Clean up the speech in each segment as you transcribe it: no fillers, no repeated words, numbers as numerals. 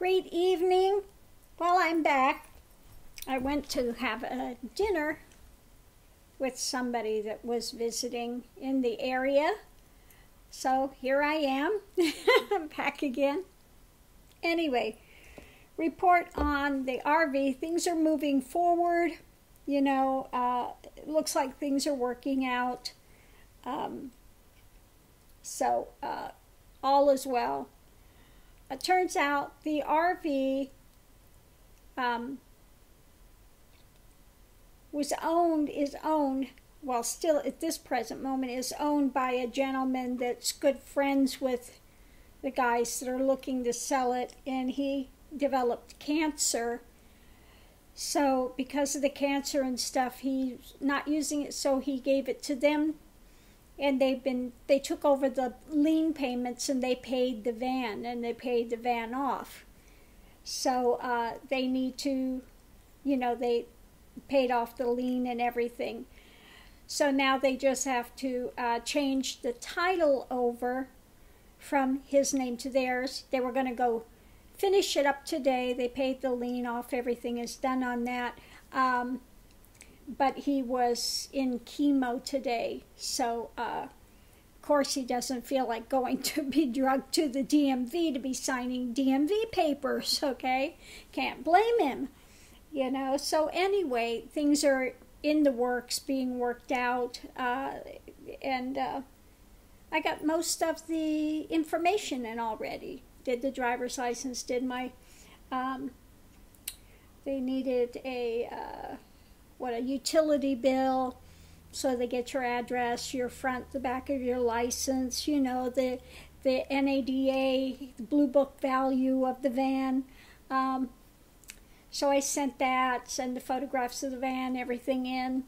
Great evening. Well, I'm back. I went to have a dinner with somebody that was visiting in the area. So here I am. I'm back again. Anyway, report on the RV. Things are moving forward. You know, it looks like things are working out. So all is well. It turns out the RV is owned, well, still at this present moment, is owned by a gentleman that's good friends with the guys that are looking to sell it, and he developed cancer. So because of the cancer and stuff, he's not using it, so he gave it to them. And they took over the lien payments, and they paid the van, and they paid the van off. So they need to, you know, they paid off the lien and everything. So now they just have to change the title over from his name to theirs. They were going to go finish it up today. They paid the lien off. Everything is done on that. But he was in chemo today, so of course he doesn't feel like going to be drugged to the DMV to be signing DMV papers, okay? Can't blame him, you know. So anyway, things are in the works, being worked out, and I got most of the information in already. Did the driver's license, did my, they needed a utility bill, so they get your address, your front, the back of your license, you know, the NADA, the blue book value of the van. So I sent the photographs of the van, everything in.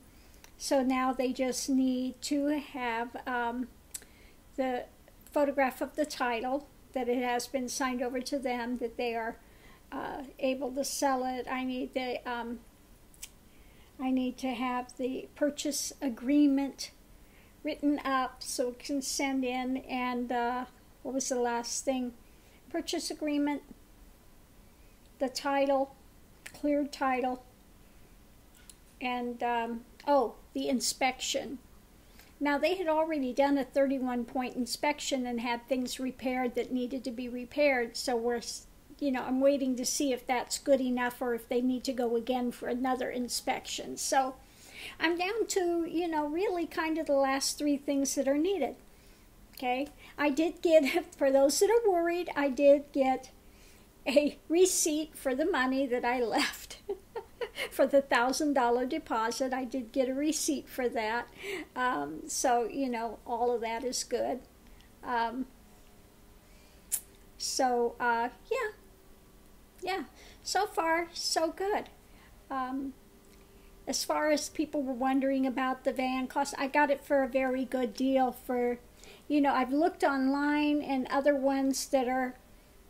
So now they just need to have the photograph of the title, that it has been signed over to them, that they are able to sell it. I need to have the purchase agreement written up so it can send in, and what was the last thing? Purchase agreement, the title, cleared title, and the inspection. Now, they had already done a 31-point inspection and had things repaired that needed to be repaired, so I'm waiting to see if that's good enough or if they need to go again for another inspection. So I'm down to, really kind of the last three things that are needed. Okay? I did get, for those that are worried, I did get a receipt for the money that I left for the $1,000 deposit. I did get a receipt for that. So, all of that is good. Yeah, so far, so good. As far as people were wondering about the van cost, I got it for a very good deal for, I've looked online and other ones that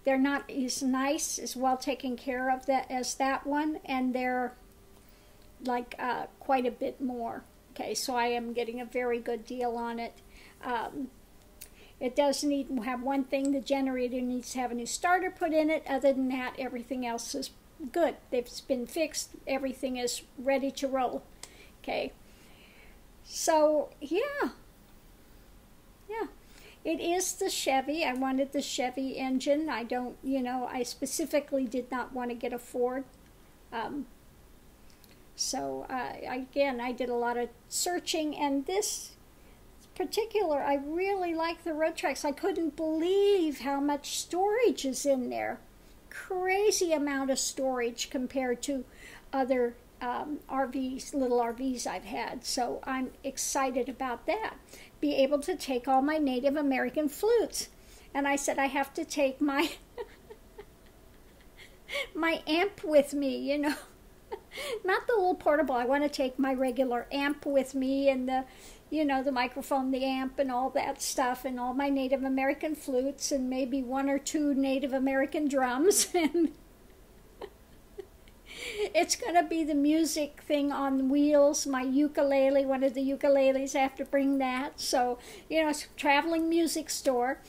they're not as nice, as well taken care of as that one, and they're like quite a bit more. Okay, so I am getting a very good deal on it. It does need to have one thing. The generator needs to have a new starter put in it. Other than that, everything else is good. It's been fixed. Everything is ready to roll. Okay. So, yeah. It is the Chevy. I wanted the Chevy engine. I don't, I specifically did not want to get a Ford. Again, I did a lot of searching, and this particular, I really like the road tracks. I couldn't believe how much storage is in there. Crazy amount of storage compared to other little RVs I've had. So I'm excited about that. Be able to take all my Native American flutes. And I said I have to take my my amp with me, Not the little portable. I want to take my regular amp with me, and the microphone, the amp, and all that stuff, and all my Native American flutes, and maybe one or two Native American drums. And it's going to be the music thing on wheels, my ukulele, one of the ukuleles, I have to bring that. So, it's a traveling music store.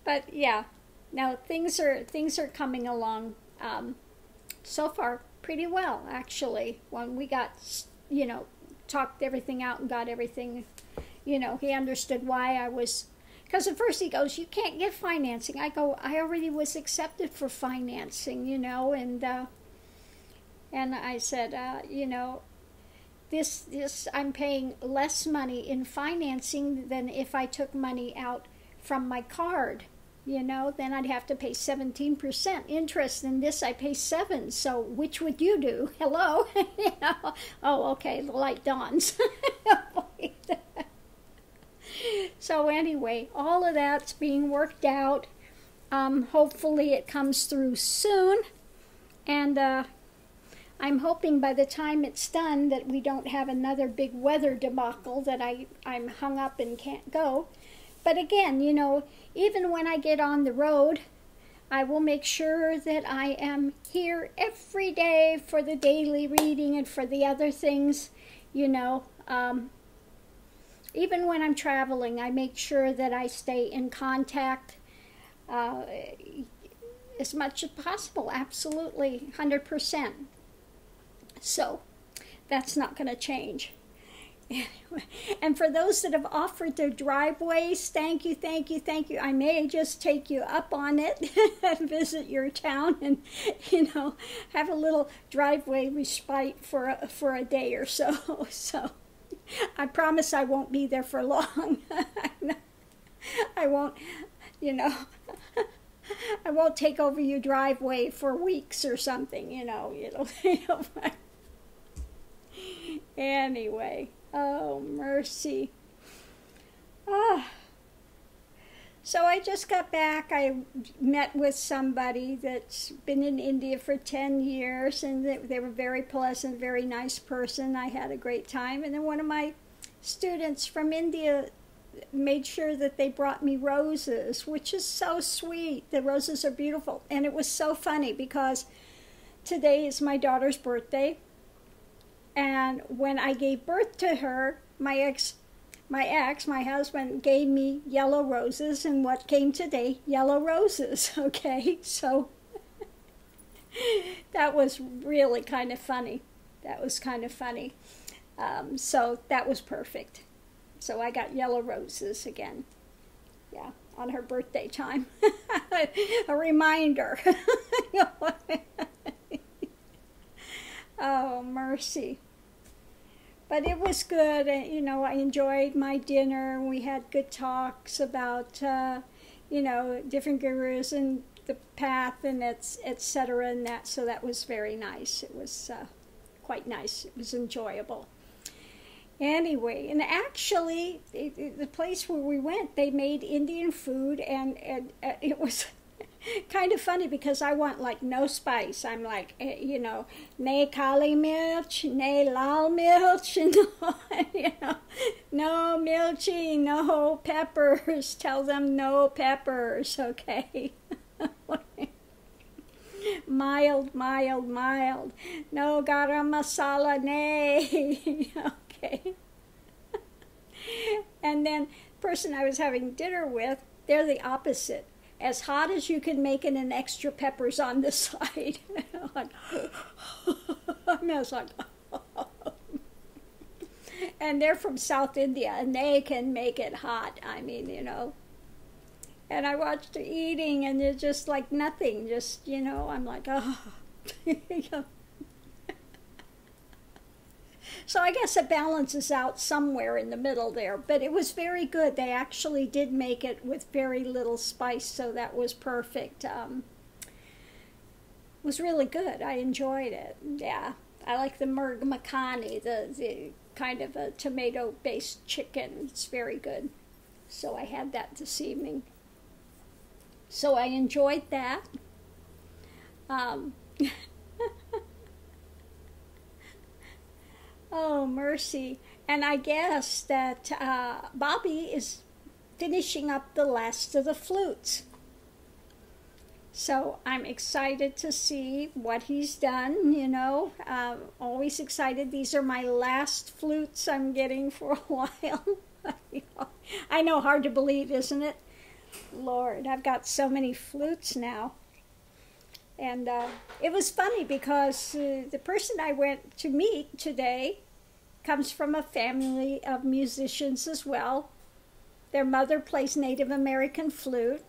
But yeah, now things are coming along so far pretty well, actually. When we got, talked everything out and got everything, he understood why I was. Because at first he goes, "You can't get financing." I go, "I already was accepted for financing, and I said, this I'm paying less money in financing than if I took money out from my card. Then I'd have to pay 17% interest. In this, I pay 7%. So which would you do? Hello? Oh, okay. The light dawns." So anyway, all of that's being worked out. Hopefully it comes through soon. And I'm hoping by the time it's done that we don't have another big weather debacle that I'm hung up and can't go. But again, even when I get on the road, I will make sure that I am here every day for the daily reading and for the other things, even when I'm traveling, I make sure that I stay in contact as much as possible, absolutely, 100%. So that's not going to change. And for those that have offered their driveways, thank you, thank you, thank you. I may just take you up on it and visit your town and, have a little driveway respite for a day or so. So I promise I won't be there for long. I won't, I won't take over your driveway for weeks or something, Anyway, oh, mercy. So I just got back. I met with somebody that's been in India for 10 years, and they were very pleasant, very nice person. I had a great time. And then one of my students from India made sure that they brought me roses, which is so sweet. The roses are beautiful. And it was so funny because today is my daughter's birthday. And when I gave birth to her, my husband, gave me yellow roses, and what came today? Yellow roses, okay? So that was really kind of funny. So that was perfect. So I got yellow roses again. Yeah, on her birthday time. A reminder. Oh, mercy. But it was good. I enjoyed my dinner. We had good talks about, different gurus and the path and etc. and that. So that was very nice. It was quite nice. It was enjoyable. Anyway, and actually, the place where we went, they made Indian food, and it was kind of funny because I want like no spice. I'm like, ne kali mirch, ne lal mirch, no mirchi, no peppers. Tell them no peppers, okay? Mild. No garam masala, nay. Okay. And then the person I was having dinner with, they're the opposite. As hot as you can make it and extra peppers on the side. I was like, and they're from South India, and they can make it hot. I mean, And I watched her eating, and it's just like nothing. Just, I'm like, oh. So I guess it balances out somewhere in the middle there. But it was very good. They actually did make it with very little spice, so that was perfect. It was really good. I enjoyed it. Yeah. I like the Marg makhani, the kind of a tomato-based chicken. It's very good. So I had that this evening. So I enjoyed that. Oh, mercy. And I guess that Bobby is finishing up the last of the flutes. So I'm excited to see what he's done, always excited. These are my last flutes I'm getting for a while. I know, hard to believe, isn't it? Lord, I've got so many flutes now. And it was funny because the person I went to meet today comes from a family of musicians as well. Their mother plays Native American flute.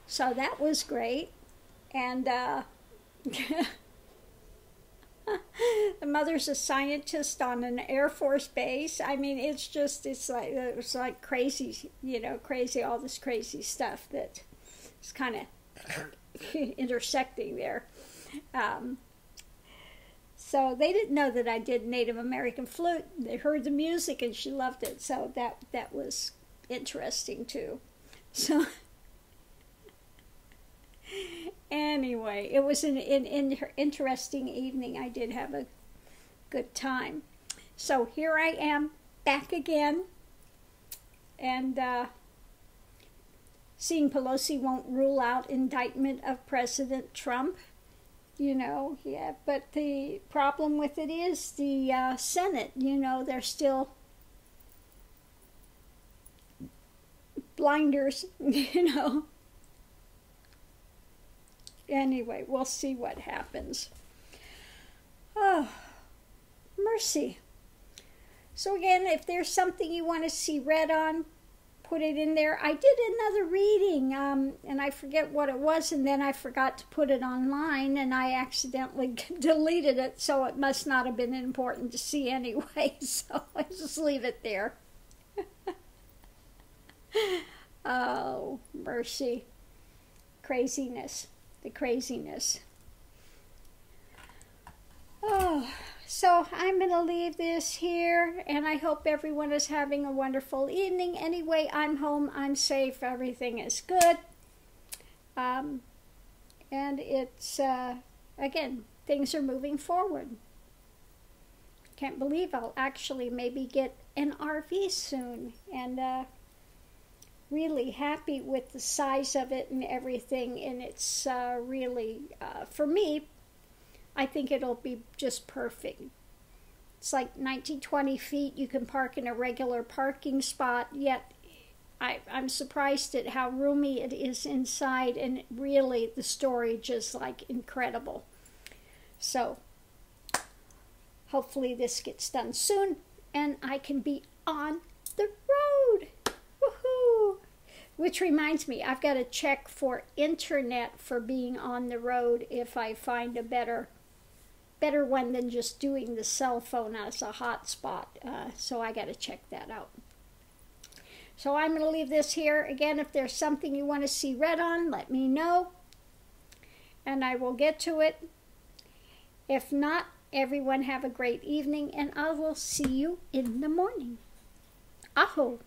So that was great. And the mother's a scientist on an Air Force base. I mean, it's like crazy, crazy, all this crazy stuff that is kind of intersecting there. So they didn't know that I did Native American flute. They heard the music and she loved it. So that was interesting too. So anyway, it was an interesting evening. I did have a good time. So here I am back again. And seeing Pelosi won't rule out indictment of President Trump. But the problem with it is the Senate, they're still blinders, Anyway, we'll see what happens. Oh, mercy. So again, if there's something you want to see read on, put it in there. I did another reading, and I forget what it was, and then I forgot to put it online, and I accidentally deleted it, so it must not have been important to see anyway, so I just leave it there. Oh, mercy. Craziness. The craziness. Oh, so I'm going to leave this here, and I hope everyone is having a wonderful evening. Anyway, I'm home, I'm safe, everything is good. And it's, again, things are moving forward. Can't believe I'll actually maybe get an RV soon, and really happy with the size of it and everything, and it's really, for me, I think it'll be just perfect. It's like 19-20 feet. You can park in a regular parking spot, yet I'm surprised at how roomy it is inside, and really the storage is like incredible. So hopefully this gets done soon and I can be on the road. Woohoo! Which reminds me, I've got to check for internet for being on the road if I find a better one than just doing the cell phone as a hotspot. So I got to check that out. So I'm going to leave this here. Again, if there's something you want to see read on, let me know, and I will get to it. If not, everyone have a great evening, and I will see you in the morning. Aho!